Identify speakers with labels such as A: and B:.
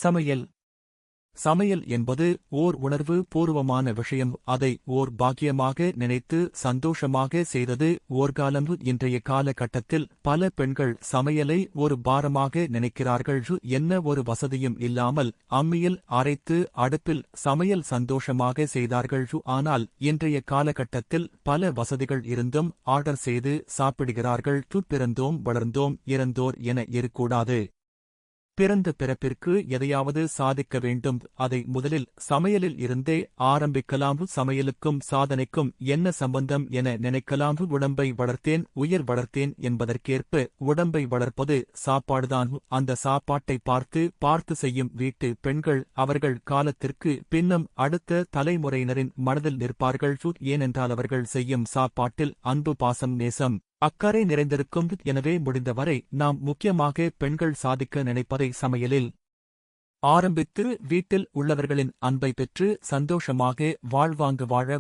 A: சமையல். சமையல் என்பது ஓர் உணர்வு பூர்வமான விஷயம். அதை ஓர் பாக்கியமாக நினைத்து சந்தோஷமாக செய்தது ஓர்காலம். இன்றைய காலகட்டத்தில் பல பெண்கள் சமையலை ஒரு பாரமாக நினைக்கிறார்கள். என்ன ஒரு வசதியும் இல்லாமல் அம்மியில் அரைத்து அடுப்பில் சமையல் சந்தோஷமாக செய்தார்கள். ஆனால் இன்றைய காலகட்டத்தில் பல வசதிகள் இருந்தும் ஆர்டர் செய்து சாப்பிடுகிறார்கள். பிறந்தோம் வளர்ந்தோம் இறந்தோர் என இருக்கக்கூடாது. பிறந்த பிறப்பிற்கு எதையாவது சாதிக்க வேண்டும். அதை முதலில் சமையலில் இருந்தே ஆரம்பிக்கலாம். சமையலுக்கும் சாதனைக்கும் என்ன சம்பந்தம் என நினைக்கலாம். உடம்பை வளர்த்தேன் உயிர் வளர்த்தேன் என்பதற்கேற்ப உடம்பை வளர்ப்பது சாப்பாடுதான். அந்த சாப்பாட்டை பார்த்து பார்த்து செய்யும் வீட்டு பெண்கள் அவர்கள் காலத்திற்கு பின்னும் அடுத்த தலைமுறையினரின் மனதில் நிற்பார்கள். ஏனென்றால் அவர்கள் செய்யும் சாப்பாட்டில் அன்பு பாசம் நேசம் அக்கறை நிறைந்திருக்கும். எனவே முடிந்தவரை நாம் முக்கியமாக பெண்கள் சாதிக்க நினைப்பதை சமையலில் ஆரம்பித்து வீட்டில் உள்ளவர்களின் அன்பை பெற்று சந்தோஷமாக வாழ்வாங்கு வாழ